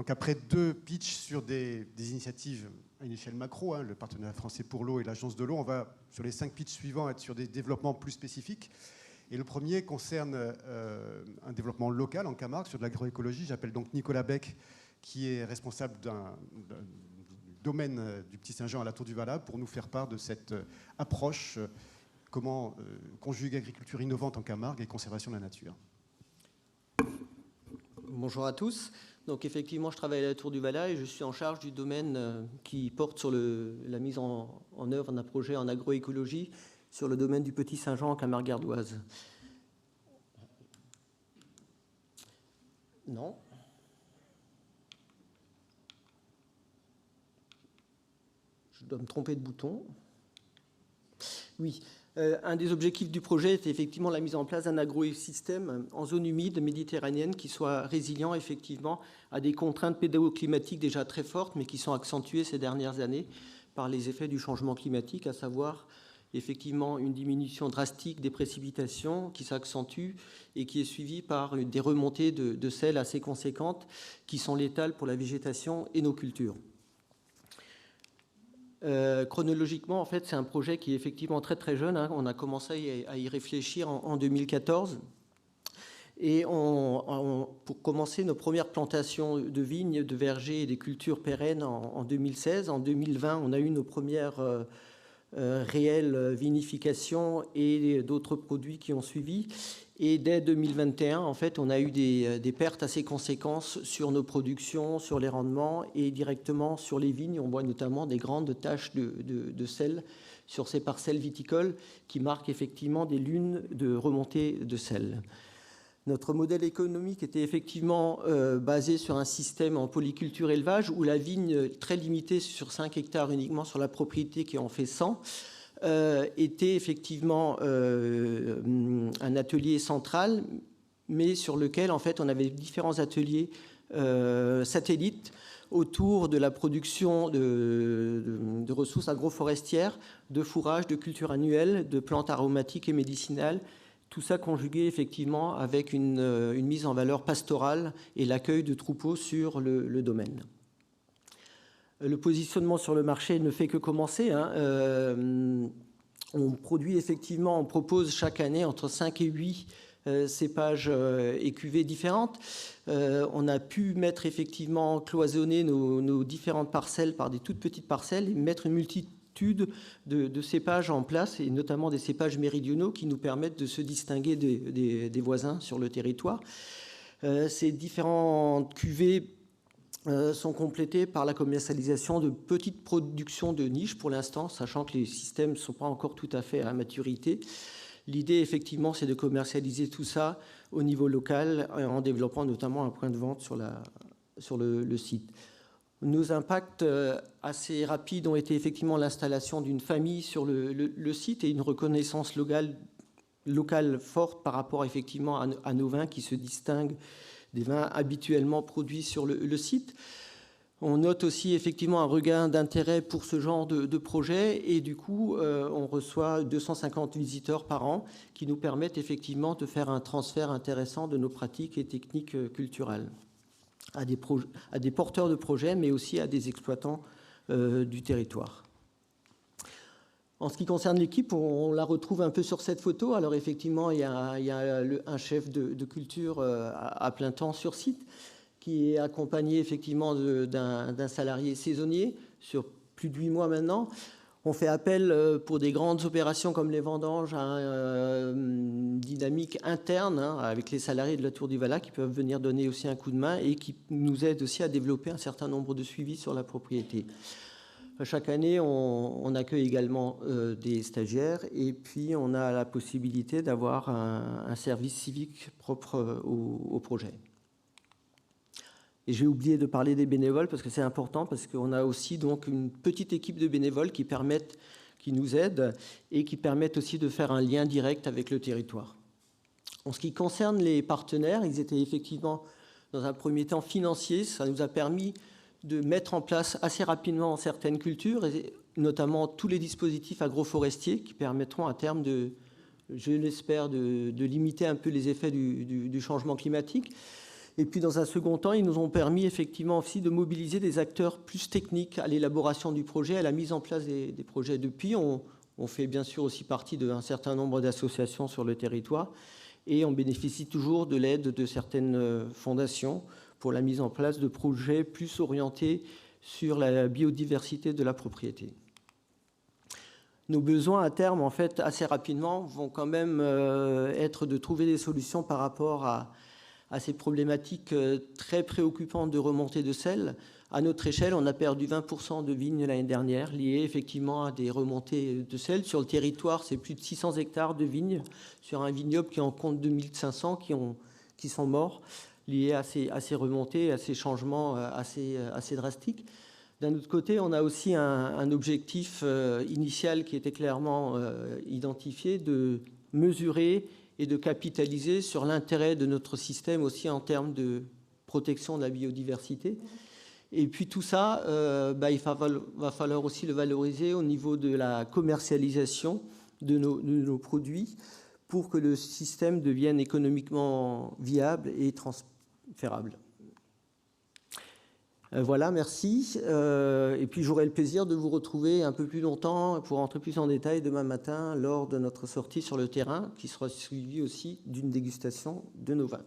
Donc après 2 pitchs sur des initiatives à une échelle macro, hein, le partenariat français pour l'eau et l'agence de l'eau, on va sur les 5 pitchs suivants être sur des développements plus spécifiques. Et le premier concerne un développement local en Camargue sur de l'agroécologie. J'appelle donc Nicolas Beck, qui est responsable du domaine du Petit Saint-Jean à la Tour du Valat, pour nous faire part de cette approche, comment conjugue agriculture innovante en Camargue et conservation de la nature. Bonjour à tous. Donc effectivement, je travaille à la Tour du Valat et je suis en charge du domaine qui porte sur la mise en œuvre d'un projet en agroécologie sur le domaine du Petit Saint-Jean en Camargue gardoise. Non. Je dois me tromper de bouton. Oui. Un des objectifs du projet est effectivement la mise en place d'un agroécosystème en zone humide méditerranéenne qui soit résilient effectivement à des contraintes pédoclimatiques déjà très fortes, mais qui sont accentuées ces dernières années par les effets du changement climatique, à savoir effectivement une diminution drastique des précipitations qui s'accentue et qui est suivie par des remontées de sel assez conséquentes qui sont létales pour la végétation et nos cultures. Chronologiquement, en fait, c'est un projet qui est effectivement très très jeune. Hein. On a commencé à y réfléchir en 2014. Et pour commencer nos premières plantations de vignes, de vergers et des cultures pérennes en 2016. En 2020, on a eu nos premières réelles vinifications et d'autres produits qui ont suivi. Et dès 2021, en fait, on a eu des pertes assez conséquentes sur nos productions, sur les rendements et directement sur les vignes. On voit notamment des grandes taches de sel sur ces parcelles viticoles qui marquent effectivement des lunes de remontée de sel. Notre modèle économique était effectivement basé sur un système en polyculture élevage où la vigne, très limitée sur 5 hectares uniquement sur la propriété qui en fait 100, était effectivement un atelier central, mais sur lequel en fait on avait différents ateliers satellites autour de la production de ressources agroforestières, de fourrage, de cultures annuelles, de plantes aromatiques et médicinales. Tout ça conjugué effectivement avec une mise en valeur pastorale et l'accueil de troupeaux sur le domaine. Le positionnement sur le marché ne fait que commencer. Hein. On produit effectivement, on propose chaque année entre 5 et 8 cépages et cuvées différentes. On a pu mettre effectivement, cloisonner nos différentes parcelles par des toutes petites parcelles et mettre une multitude de cépages en place, et notamment des cépages méridionaux qui nous permettent de se distinguer des voisins sur le territoire. Ces différentes cuvées sont complétées par la commercialisation de petites productions de niche pour l'instant, sachant que les systèmes ne sont pas encore tout à fait à maturité. L'idée, effectivement, c'est de commercialiser tout ça au niveau local en développant notamment un point de vente sur le site. Nos impacts assez rapides ont été effectivement l'installation d'une famille sur le site et une reconnaissance locale forte par rapport effectivement à nos vins qui se distinguent des vins habituellement produits sur le site. On note aussi effectivement un regain d'intérêt pour ce genre de projet et du coup, on reçoit 250 visiteurs par an qui nous permettent effectivement de faire un transfert intéressant de nos pratiques et techniques culturelles à des porteurs de projets, mais aussi à des exploitants du territoire. En ce qui concerne l'équipe, on la retrouve un peu sur cette photo. Alors effectivement, il y a un chef de culture à plein temps sur site qui est accompagné effectivement d'un salarié saisonnier sur plus de 8 mois maintenant. On fait appel pour des grandes opérations comme les vendanges à une dynamique interne avec les salariés de la Tour du Valat qui peuvent venir donner aussi un coup de main et qui nous aident aussi à développer un certain nombre de suivis sur la propriété. Chaque année, on accueille également des stagiaires et puis on a la possibilité d'avoir un service civique propre au projet. Et j'ai oublié de parler des bénévoles parce que c'est important, parce qu'on a aussi donc une petite équipe de bénévoles qui nous aident et qui permettent aussi de faire un lien direct avec le territoire. En ce qui concerne les partenaires, ils étaient effectivement dans un premier temps financiers. Ça nous a permis de mettre en place assez rapidement certaines cultures, et notamment tous les dispositifs agroforestiers qui permettront à terme je l'espère, de limiter un peu les effets du changement climatique. Et puis, dans un second temps, ils nous ont permis effectivement aussi de mobiliser des acteurs plus techniques à l'élaboration du projet, à la mise en place des projets. Depuis, on fait bien sûr aussi partie d'un certain nombre d'associations sur le territoire et on bénéficie toujours de l'aide de certaines fondations pour la mise en place de projets plus orientés sur la biodiversité de la propriété. Nos besoins à terme, en fait, assez rapidement, vont quand même être de trouver des solutions par rapport à ces problématiques très préoccupantes de remontée de sel. À notre échelle, on a perdu 20% de vignes l'année dernière, liées effectivement à des remontées de sel. Sur le territoire, c'est plus de 600 hectares de vignes, sur un vignoble qui en compte 2500 qui sont morts, liés à ces remontées, à ces changements assez drastiques. D'un autre côté, on a aussi un objectif initial qui était clairement identifié, de mesurer et de capitaliser sur l'intérêt de notre système aussi en termes de protection de la biodiversité. Et puis tout ça, il va falloir aussi le valoriser au niveau de la commercialisation de nos produits pour que le système devienne économiquement viable et transférable. Voilà, merci. Et puis j'aurai le plaisir de vous retrouver un peu plus longtemps pour entrer plus en détail demain matin lors de notre sortie sur le terrain, qui sera suivie aussi d'une dégustation de nos vins.